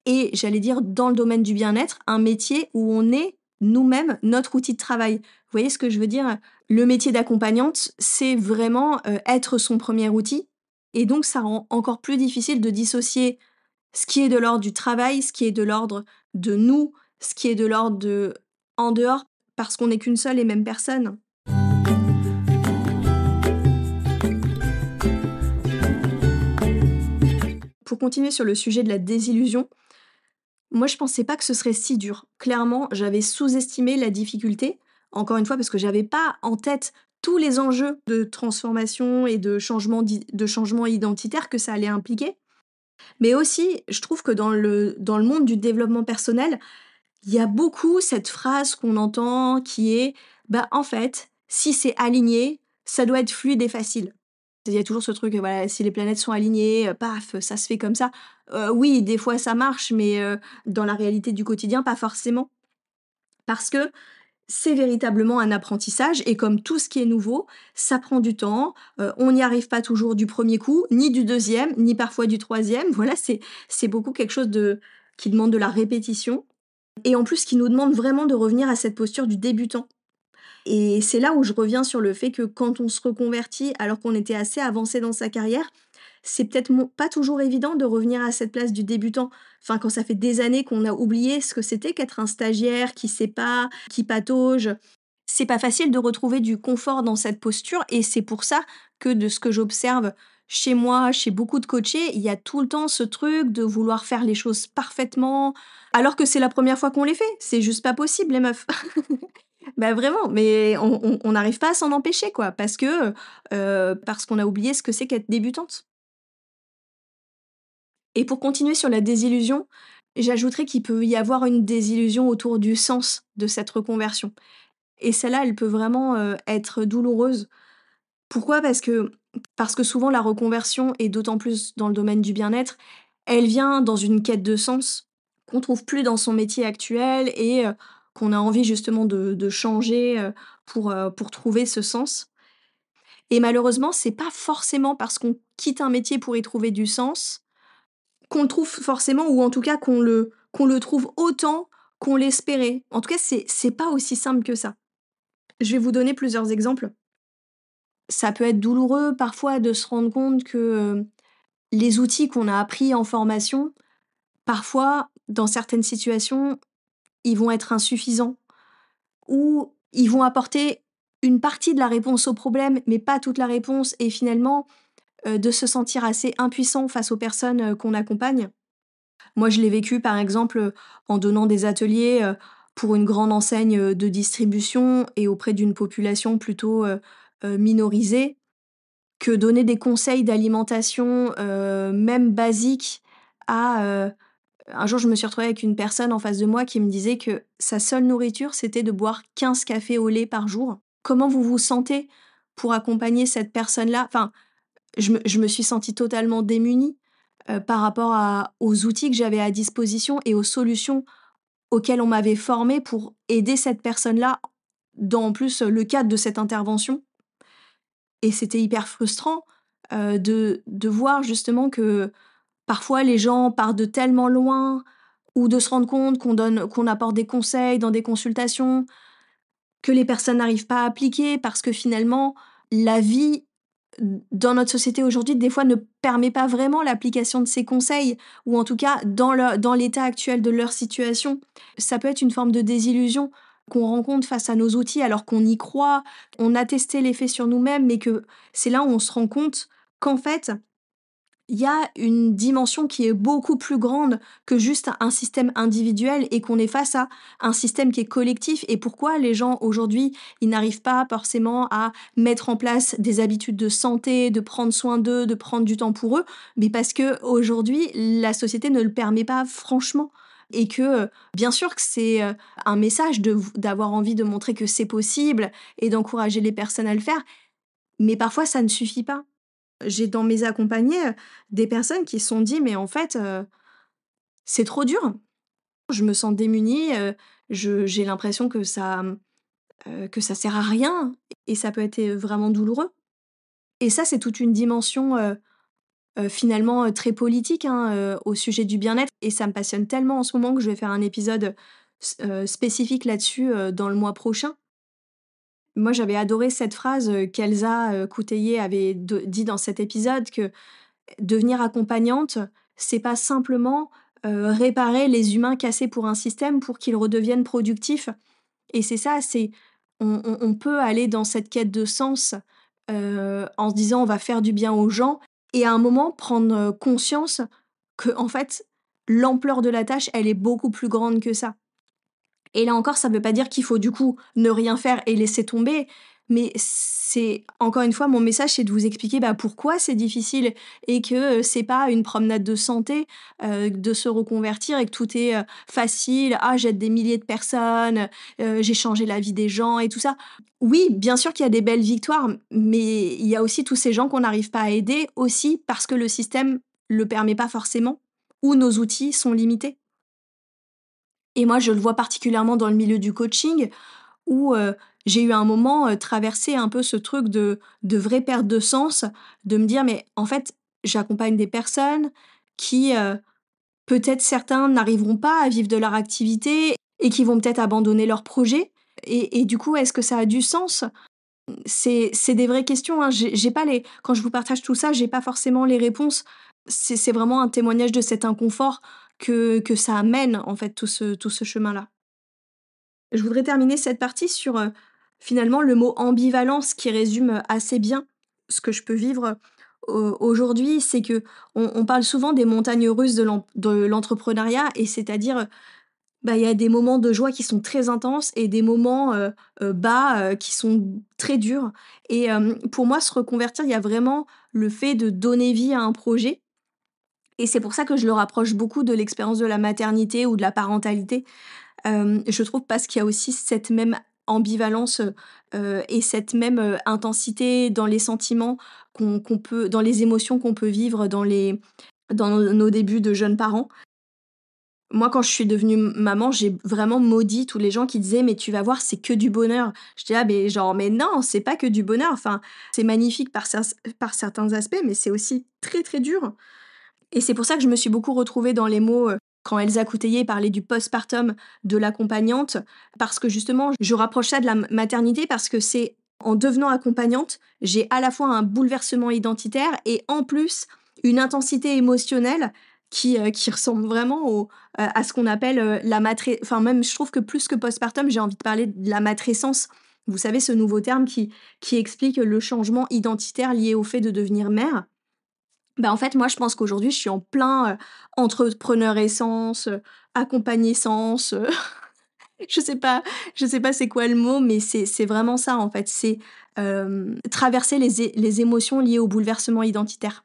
et j'allais dire dans le domaine du bien-être, un métier où on est nous-mêmes notre outil de travail. Vous voyez ce que je veux dire? Le métier d'accompagnante, c'est vraiment, être son premier outil et donc ça rend encore plus difficile de dissocier ce qui est de l'ordre du travail, ce qui est de l'ordre de nous, ce qui est de l'ordre de en dehors parce qu'on n'est qu'une seule et même personne. Pour continuer sur le sujet de la désillusion, moi, je pensais pas que ce serait si dur. Clairement, j'avais sous-estimé la difficulté, encore une fois parce que j'avais pas en tête tous les enjeux de transformation et de changement identitaire que ça allait impliquer. Mais aussi, je trouve que dans le monde du développement personnel, il y a beaucoup cette phrase qu'on entend qui est: «Bah, en fait, si c'est aligné, ça doit être fluide et facile». Il y a toujours ce truc, voilà, si les planètes sont alignées, paf, ça se fait comme ça. Oui, des fois ça marche, mais dans la réalité du quotidien, pas forcément. Parce que C'est véritablement un apprentissage et comme tout ce qui est nouveau, ça prend du temps, on n'y arrive pas toujours du premier coup, ni du deuxième, ni parfois du troisième. Voilà, c'est beaucoup quelque chose qui demande de la répétition et en plus qui nous demande vraiment de revenir à cette posture du débutant. Et c'est là où je reviens sur le fait que quand on se reconvertit alors qu'on était assez avancé dans sa carrière, c'est peut-être pas toujours évident de revenir à cette place du débutant. Enfin, quand ça fait des années qu'on a oublié ce que c'était qu'être un stagiaire qui sait pas, qui patauge. C'est pas facile de retrouver du confort dans cette posture et c'est pour ça que de ce que j'observe chez moi, chez beaucoup de coachés, il y a tout le temps ce truc de vouloir faire les choses parfaitement, alors que c'est la première fois qu'on les fait. C'est juste pas possible, les meufs. Bah, vraiment, mais on n'arrive pas à s'en empêcher, quoi, parce qu'on a oublié ce que c'est qu'être débutante. Et pour continuer sur la désillusion, j'ajouterais qu'il peut y avoir une désillusion autour du sens de cette reconversion. Et celle-là, elle peut vraiment, être douloureuse. Pourquoi? Parce que souvent la reconversion et d'autant plus dans le domaine du bien-être, elle vient dans une quête de sens qu'on trouve plus dans son métier actuel et qu'on a envie justement de changer, pour trouver ce sens. Et malheureusement, c'est pas forcément parce qu'on quitte un métier pour y trouver du sens qu'on le trouve forcément ou en tout cas qu'on le trouve autant qu'on l'espérait. En tout cas, c'est pas aussi simple que ça. Je vais vous donner plusieurs exemples. Ça peut être douloureux parfois de se rendre compte que, les outils qu'on a appris en formation, parfois, dans certaines situations, ils vont être insuffisants ou ils vont apporter une partie de la réponse au problème, mais pas toute la réponse et finalement, de se sentir assez impuissant face aux personnes, qu'on accompagne. Moi, je l'ai vécu, par exemple, en donnant des ateliers, pour une grande enseigne, de distribution et auprès d'une population plutôt, minorisée, que donner des conseils d'alimentation, même basiques à, un jour, je me suis retrouvée avec une personne en face de moi qui me disait que sa seule nourriture, c'était de boire 15 cafés au lait par jour. Comment vous vous sentez pour accompagner cette personne-là? Enfin, je me suis sentie totalement démunie, par rapport aux outils que j'avais à disposition et aux solutions auxquelles on m'avait formée pour aider cette personne-là dans, en plus, le cadre de cette intervention et c'était hyper frustrant, de voir justement que, parfois, les gens partent de tellement loin ou de se rendre compte qu'on apporte des conseils dans des consultations que les personnes n'arrivent pas à appliquer parce que finalement, la vie dans notre société aujourd'hui, des fois, ne permet pas vraiment l'application de ces conseils ou en tout cas dans l'état actuel de leur situation. Ça peut être une forme de désillusion qu'on rencontre face à nos outils alors qu'on y croit, on a testé l'effet sur nous-mêmes, mais que c'est là où on se rend compte qu'en fait, il y a une dimension qui est beaucoup plus grande que juste un système individuel et qu'on est face à un système qui est collectif. Et pourquoi les gens aujourd'hui, ils n'arrivent pas forcément à mettre en place des habitudes de santé, de prendre soin d'eux, de prendre du temps pour eux? Mais parce que aujourd'hui, la société ne le permet pas franchement. Et que, bien sûr que c'est un message d'avoir envie de montrer que c'est possible et d'encourager les personnes à le faire, mais parfois ça ne suffit pas. J'ai dans mes accompagnés, des personnes qui se sont dit: «Mais en fait, c'est trop dur. Je me sens démunie, j'ai l'impression que ça sert à rien» et ça peut être, vraiment douloureux et ça, c'est toute une dimension, finalement, très politique, hein, au sujet du bien-être et ça me passionne tellement en ce moment que je vais faire un épisode, spécifique là-dessus, dans le mois prochain. Moi, j'avais adoré cette phrase, qu'Elsa, Coutayé avait dit dans cet épisode que devenir accompagnante, c'est pas simplement, réparer les humains cassés pour un système pour qu'ils redeviennent productifs et c'est ça, c'est on peut aller dans cette quête de sens, en se disant: «On va faire du bien aux gens» et à un moment prendre, conscience que en fait, l'ampleur de la tâche, elle est beaucoup plus grande que ça. Et là encore, ça veut pas dire qu'il faut du coup ne rien faire et laisser tomber, mais c'est encore une fois mon message, c'est de vous expliquer, bah, pourquoi c'est difficile et que, c'est pas une promenade de santé, de se reconvertir et que tout est, facile. «Ah, j'aide des milliers de personnes, j'ai changé la vie des gens» et tout ça. Oui, bien sûr qu'il y a des belles victoires, mais il y a aussi tous ces gens qu'on n'arrive pas à aider, aussi parce que le système le permet pas forcément ou nos outils sont limités. Et moi, je le vois particulièrement dans le milieu du coaching où, j'ai eu un moment, traversé un peu ce truc de vraie perte de sens, de me dire: «Mais en fait, j'accompagne des personnes qui, peut-être certains n'arriveront pas à vivre de leur activité et qui vont peut-être abandonner leur projet et du coup, est-ce que ça a du sens?» C'est des vraies questions, hein. J'ai pas les quand je vous partage tout ça, j'ai pas forcément les réponses. C'est vraiment un témoignage de cet inconfort que ça amène, en fait, tout ce chemin-là. Je voudrais terminer cette partie sur, finalement, le mot ambivalence qui résume, assez bien ce que je peux vivre, aujourd'hui. C'est qu'on parle souvent des montagnes russes de l'entrepreneuriat et c'est-à-dire, bah, il y a des moments de joie qui sont très intenses et des moments, bas, qui sont très durs et pour moi, se reconvertir, il y a vraiment le fait de donner vie à un projet et c'est pour ça que je le rapproche beaucoup de l'expérience de la maternité ou de la parentalité. Je trouve parce qu'il y a aussi cette même ambivalence, et cette même, intensité dans les sentiments qu'on peut dans les émotions qu'on peut vivre dans nos débuts de jeunes parents. Moi, quand je suis devenue maman, j'ai vraiment maudit tous les gens qui disaient: «Mais tu vas voir, c'est que du bonheur». Je dis: «Ah mais genre, mais non, c'est pas que du bonheur, enfin, c'est magnifique par certains aspects, mais c'est aussi très, très dur». Et c'est pour ça que je me suis beaucoup retrouvée dans les mots, quand Elsa Coutellier parlait du postpartum de l'accompagnante, parce que justement, je rapproche ça de la maternité parce que c'est en devenant accompagnante, j'ai à la fois un bouleversement identitaire et en plus une intensité émotionnelle qui ressemble vraiment à ce qu'on appelle, la matré enfin même je trouve que plus que postpartum, j'ai envie de parler de la matrescence. Vous savez ce nouveau terme qui explique le changement identitaire lié au fait de devenir mère. Bah, en fait, moi, je pense qu'aujourd'hui, je suis en plein, entrepreneur essence, accompagnescence, je sais pas je sais pas c'est quoi le mot, mais c'est vraiment ça, en fait. C'est, traverser les émotions liées au bouleversement identitaire.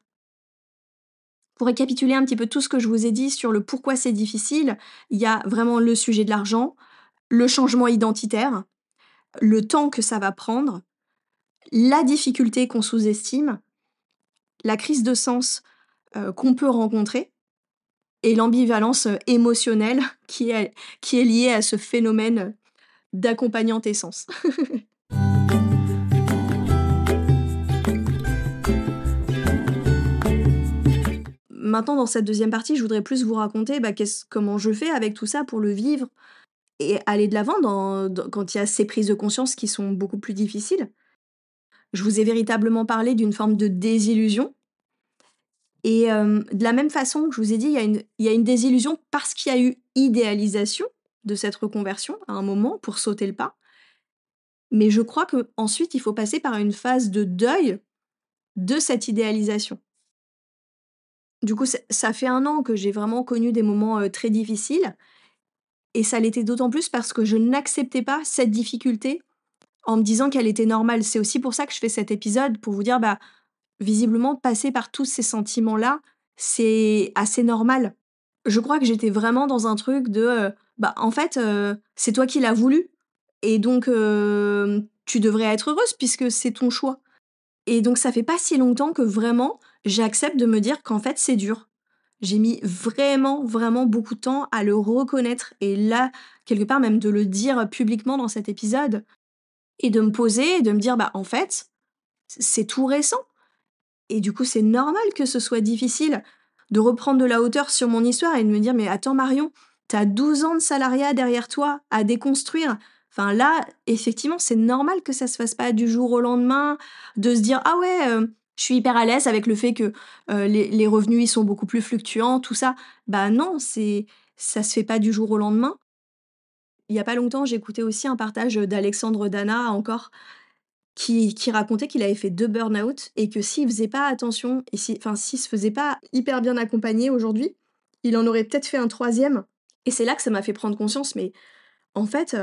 Pour récapituler un petit peu tout ce que je vous ai dit sur le pourquoi c'est difficile, il y a vraiment le sujet de l'argent, le changement identitaire, le temps que ça va prendre, la difficulté qu'on sous-estime, la crise de sens, qu'on peut rencontrer et l'ambivalence, émotionnelle qui est liée à ce phénomène, d'accompagnante essence. Maintenant dans cette deuxième partie, je voudrais plus vous raconter, bah, comment je fais avec tout ça pour le vivre et aller de l'avant quand il y a ces prises de conscience qui sont beaucoup plus difficiles. Je vous ai véritablement parlé d'une forme de désillusion et de la même façon que je vous ai dit, il y a une désillusion parce qu'il y a eu idéalisation de cette reconversion à un moment pour sauter le pas. Mais je crois qu'ensuite, il faut passer par une phase de deuil de cette idéalisation. Du coup, ça fait 1 an que j'ai vraiment connu des moments, très difficiles et ça l'était d'autant plus parce que je n'acceptais pas cette difficulté en me disant qu'elle était normale. C'est aussi pour ça que je fais cet épisode, pour vous dire, bah, visiblement, passer par tous ces sentiments-là, c'est assez normal. Je crois que j'étais vraiment dans un truc de, bah, en fait, c'est toi qui l'as voulu et donc tu devrais être heureuse puisque c'est ton choix. Et donc ça fait pas si longtemps que vraiment j'accepte de me dire qu'en fait c'est dur. J'ai mis vraiment, vraiment beaucoup de temps à le reconnaître et là, quelque part même de le dire publiquement dans cet épisode et de me poser et de me dire: «Bah, en fait, c'est tout récent et du coup c'est normal que ce soit difficile de reprendre de la hauteur sur mon histoire et de me dire: "Mais attends Marion, t'as 12 ans de salariat derrière toi à déconstruire". Enfin là, effectivement, c'est normal que ça se fasse pas du jour au lendemain, de se dire: "Ah ouais, je suis hyper à l'aise avec le fait que, les revenus, ils sont beaucoup plus fluctuants", tout ça. Bah non, ça se fait pas du jour au lendemain. Il y a pas longtemps, j'écoutais aussi un partage, d'Alexandre Dana encore qui racontait qu'il avait fait 2 burn-out et que s'il faisait pas attention et s'il se faisait pas hyper bien accompagner aujourd'hui, il en aurait peut-être fait un troisième. Et c'est là que ça m'a fait prendre conscience, mais en fait,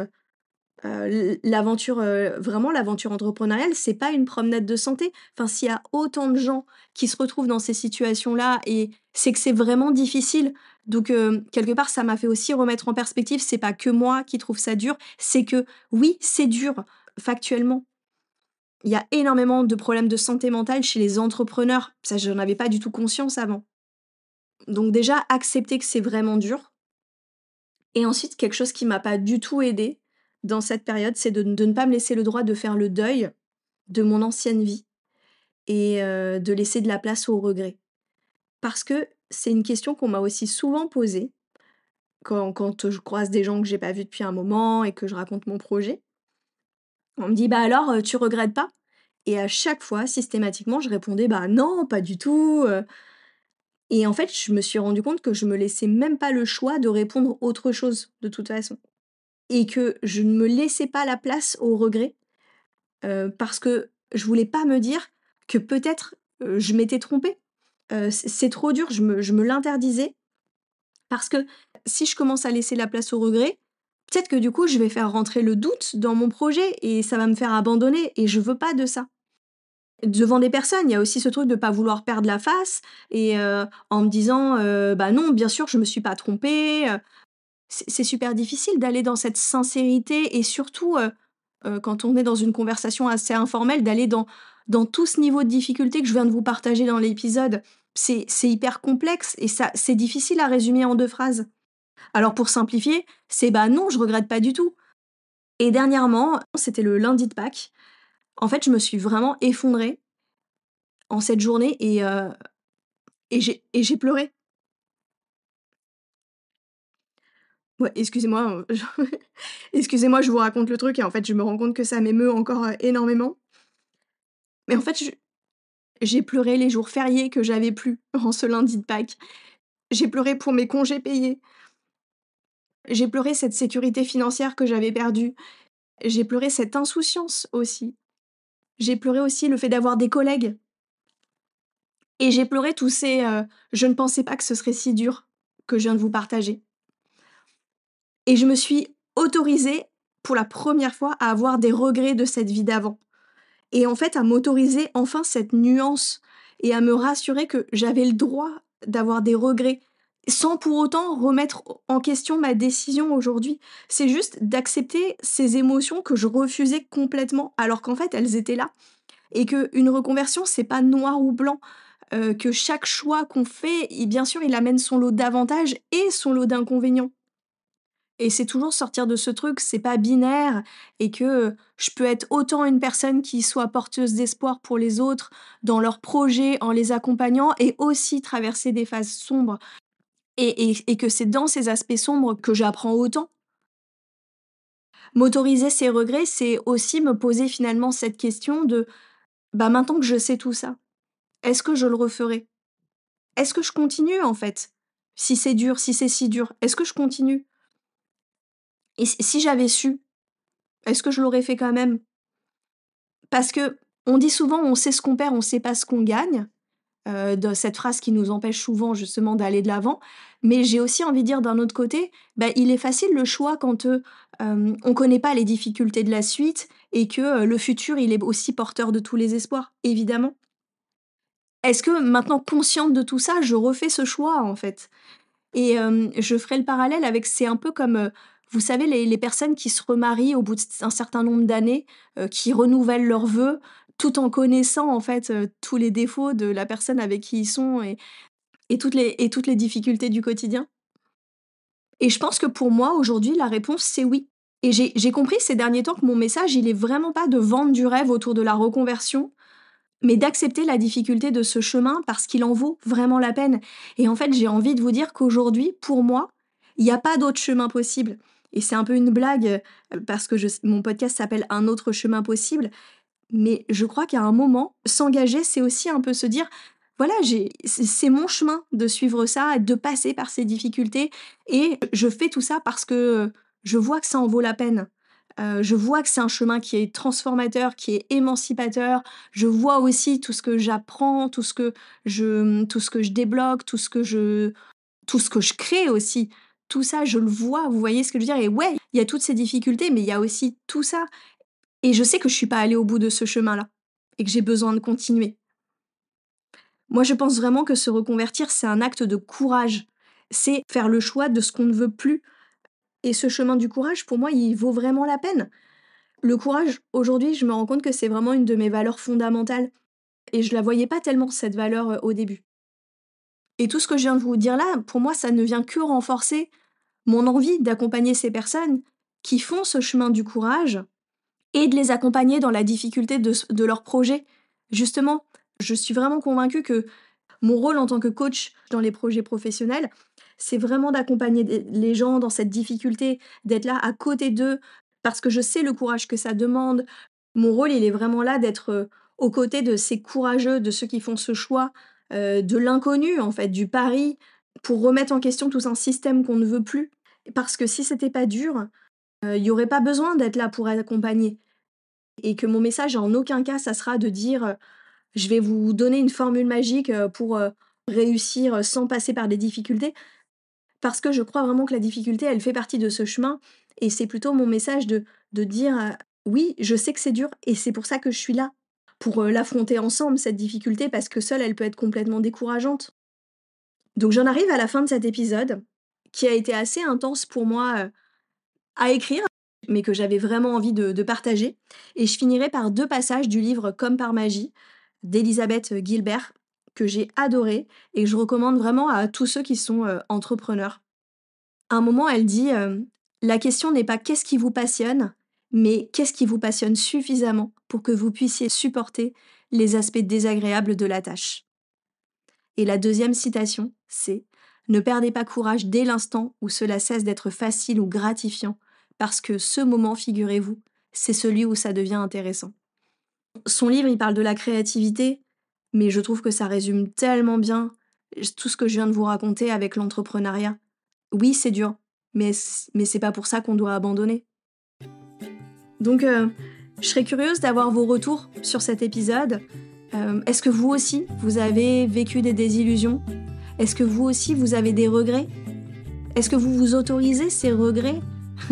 l'aventure, vraiment l'aventure entrepreneuriale, c'est pas une promenade de santé. Enfin, s'il y a autant de gens qui se retrouvent dans ces situations-là et c'est que c'est vraiment difficile. Donc, quelque part, ça m'a fait aussi remettre en perspective, c'est pas que moi qui trouve ça dur, c'est que oui, c'est dur, factuellement. Il y a énormément de problèmes de santé mentale chez les entrepreneurs. Ça, j'en avais pas du tout conscience avant. Donc déjà, accepter que c'est vraiment dur et ensuite quelque chose qui m'a pas du tout aidée dans cette période, c'est de ne pas me laisser le droit de faire le deuil de mon ancienne vie et de laisser de la place au regret. Parce que c'est une question qu'on m'a aussi souvent posée quand je croise des gens que j'ai pas vus depuis un moment et que je raconte mon projet. On me dit: «Bah alors, tu regrettes pas?» Et à chaque fois, systématiquement, je répondais: «Bah non, pas du tout», et en fait, je me suis rendu compte que je me laissais même pas le choix de répondre autre chose, de toute façon, et que je ne me laissais pas la place au regret, parce que je voulais pas me dire que peut-être, je m'étais trompée. C'est trop dur, je me l'interdisais parce que si je commence à laisser la place au regret, peut-être que du coup, je vais faire rentrer le doute dans mon projet et ça va me faire abandonner et je veux pas de ça. Devant des personnes, il y a aussi ce truc de pas vouloir perdre la face et en me disant, «Bah non, bien sûr, je me suis pas trompée», c'est super difficile d'aller dans cette sincérité et surtout, quand on est dans une conversation assez informelle, d'aller dans tout ce niveau de difficulté que je viens de vous partager dans l'épisode. C'est hyper complexe et ça c'est difficile à résumer en 2 phrases. Alors pour simplifier, c'est: «Bah non, je regrette pas du tout», et dernièrement, c'était le lundi de Pâques, en fait, je me suis vraiment effondrée en cette journée et j'ai pleuré. Ouais, excusez-moi, je excusez-moi, je vous raconte le truc et en fait, je me rends compte que ça m'émeut encore, énormément. Mais en fait, j'ai pleuré les jours fériés que j'avais plus en ce lundi de Pâques. J'ai pleuré pour mes congés payés. J'ai pleuré cette sécurité financière que j'avais perdue. J'ai pleuré cette insouciance aussi. J'ai pleuré aussi le fait d'avoir des collègues et j'ai pleuré tous ces, «je ne pensais pas que ce serait si dur» que je viens de vous partager, et je me suis autorisée, pour la première fois, à avoir des regrets de cette vie d'avant. Et en fait, à m'autoriser enfin cette nuance et à me rassurer que j'avais le droit d'avoir des regrets, sans pour autant remettre en question ma décision aujourd'hui. C'est juste d'accepter ces émotions que je refusais complètement, alors qu'en fait elles étaient là. Et qu'une reconversion, c'est pas noir ou blanc, que chaque choix qu'on fait, bien sûr, il amène son lot d'avantages et son lot d'inconvénients. Et c'est toujours sortir de ce truc, c'est pas binaire et que, je peux être autant une personne qui soit porteuse d'espoir pour les autres dans leurs projets, en les accompagnant, et aussi traverser des phases sombres, et que c'est dans ces aspects sombres que j'apprends autant. M'autoriser ces regrets, c'est aussi me poser finalement cette question de: «Bah, maintenant que je sais tout ça, est-ce que je le referai? Est-ce que je continue en fait? Si c'est dur, si c'est si dur, est-ce que je continue? Et si j'avais su, est-ce que je l'aurais fait quand même?» Parce que on dit souvent: «On sait ce qu'on perd, on sait pas ce qu'on gagne», de cette phrase qui nous empêche souvent justement d'aller de l'avant. Mais j'ai aussi envie de dire d'un autre côté, bah, il est facile le choix quand, on connaît pas les difficultés de la suite et que, le futur, il est aussi porteur de tous les espoirs, évidemment. Est-ce que maintenant consciente de tout ça, je refais ce choix, en fait? Et je ferai le parallèle avec, c'est un peu comme, vous savez, les personnes qui se remarient au bout d'un certain nombre d'années, qui renouvellent leurs vœux, tout en connaissant en fait, tous les défauts de la personne avec qui ils sont, et toutes les difficultés du quotidien. Et je pense que pour moi, aujourd'hui, la réponse, c'est oui. Et j'ai compris ces derniers temps que mon message, il est vraiment pas de vendre du rêve autour de la reconversion, mais d'accepter la difficulté de ce chemin parce qu'il en vaut vraiment la peine. Et en fait, j'ai envie de vous dire qu'aujourd'hui, pour moi, il n'y a pas d'autre chemin possible. Et c'est un peu une blague, parce que mon podcast s'appelle «Un autre chemin possible», mais je crois qu'à un moment, s'engager, c'est aussi un peu se dire: «Voilà, c'est mon chemin de suivre ça, de passer par ces difficultés, et je fais tout ça parce que, je vois que ça en vaut la peine». Je vois que c'est un chemin qui est transformateur, qui est émancipateur. Je vois aussi tout ce que j'apprends, tout ce que je débloque, tout ce que je crée aussi. Tout ça, je le vois, vous voyez ce que je veux dire? Et ouais, il y a toutes ces difficultés, mais il y a aussi tout ça, et je sais que je suis pas allée au bout de ce chemin-là et que j'ai besoin de continuer. Moi, je pense vraiment que se reconvertir, c'est un acte de courage. C'est faire le choix de ce qu'on ne veut plus, et ce chemin du courage, pour moi, il vaut vraiment la peine. Le courage, aujourd'hui, je me rends compte que c'est vraiment une de mes valeurs fondamentales, et je la voyais pas tellement cette valeur, au début. Et tout ce que je viens de vous dire là, pour moi, ça ne vient que renforcer mon envie d'accompagner ces personnes qui font ce chemin du courage et de les accompagner dans la difficulté de leur projet. Justement, je suis vraiment convaincue que mon rôle en tant que coach dans les projets professionnels, c'est vraiment d'accompagner les gens dans cette difficulté, d'être là à côté d'eux, parce que je sais le courage que ça demande. Mon rôle, il est vraiment là d'être aux côtés de ces courageux, de ceux qui font ce choix, de l'inconnu, en fait, du pari, pour remettre en question tout un système qu'on ne veut plus. Parce que si c'était pas dur, il y aurait pas besoin d'être là pour accompagner. Et que mon message, en aucun cas, ça sera de dire, je vais vous donner une formule magique, pour, réussir, sans passer par des difficultés. Parce que je crois vraiment que la difficulté, elle fait partie de ce chemin et c'est plutôt mon message de dire, «Oui, je sais que c'est dur et c'est pour ça que je suis là, pour, l'affronter ensemble cette difficulté parce que seule elle peut être complètement décourageante». Donc j'en arrive à la fin de cet épisode, qui a été assez intense pour moi, à écrire, mais que j'avais vraiment envie de partager et je finirai par 2 passages du livre Comme par magie d'Elizabeth Gilbert que j'ai adoré et que je recommande vraiment à tous ceux qui sont, entrepreneurs. À un moment, elle dit, «La question n'est pas qu'est-ce qui vous passionne, mais qu'est-ce qui vous passionne suffisamment pour que vous puissiez supporter les aspects désagréables de la tâche?» Et la deuxième citation, c'est: «Ne perdez pas courage dès l'instant où cela cesse d'être facile ou gratifiant, parce que ce moment, figurez-vous, c'est celui où ça devient intéressant». Son livre, il parle de la créativité, mais je trouve que ça résume tellement bien tout ce que je viens de vous raconter avec l'entrepreneuriat. Oui, c'est dur, mais c'est pas pour ça qu'on doit abandonner. Donc, je serais curieuse d'avoir vos retours sur cet épisode. Est-ce que vous aussi, vous avez vécu des désillusions? Est-ce que vous aussi, vous avez des regrets? Est-ce que vous vous autorisez ces regrets?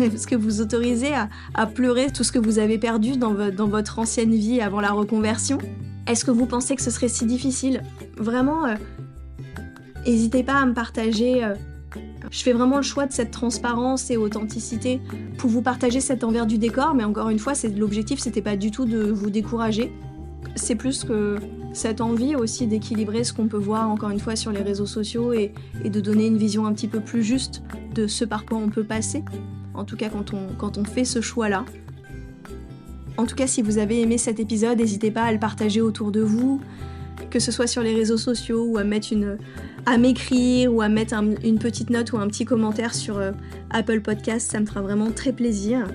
Est-ce que vous autorisez à pleurer tout ce que vous avez perdu dans votre ancienne vie avant la reconversion? Est-ce que vous pensez que ce serait si difficile? Vraiment, hésitez pas à me partager. Je fais vraiment le choix de cette transparence et authenticité pour vous partager cet envers du décor, mais encore une fois, l'objectif, c'était pas du tout de vous décourager. C'est plus que cette envie aussi d'équilibrer ce qu'on peut voir encore une fois sur les réseaux sociaux et de donner une vision un petit peu plus juste de ce par quoi on peut passer, en tout cas quand on fait ce choix-là. En tout cas, si vous avez aimé cet épisode, n'hésitez pas à le partager autour de vous, que ce soit sur les réseaux sociaux ou à m'écrire ou à mettre une petite note ou un petit commentaire sur Apple Podcast, ça me fera vraiment très plaisir.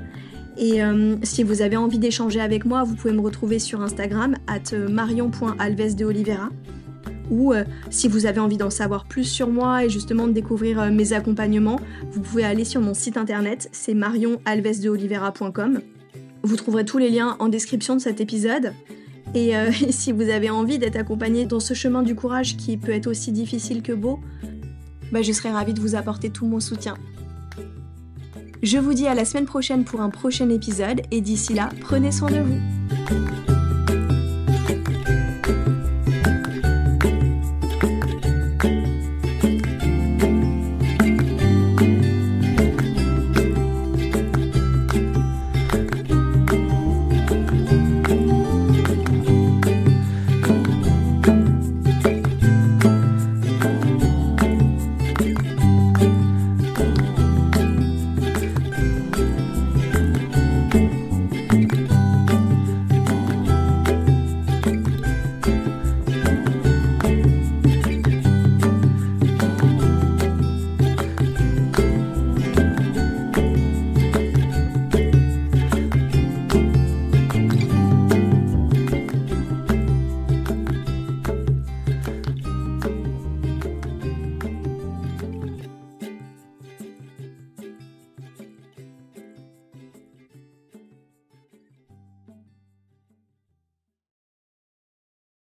Et si vous avez envie d'échanger avec moi, vous pouvez me retrouver sur Instagram @marion.alvesdeoliveira ou si vous avez envie d'en savoir plus sur moi et justement de découvrir mes accompagnements, vous pouvez aller sur mon site internet, c'est marionalvesdeoliveira.com. Vous trouverez tous les liens en description de cet épisode. Et si vous avez envie d'être accompagné dans ce chemin du courage qui peut être aussi difficile que beau, je serais ravie de vous apporter tout mon soutien. Je vous dis à la semaine prochaine pour un prochain épisode et d'ici là, prenez soin de vous.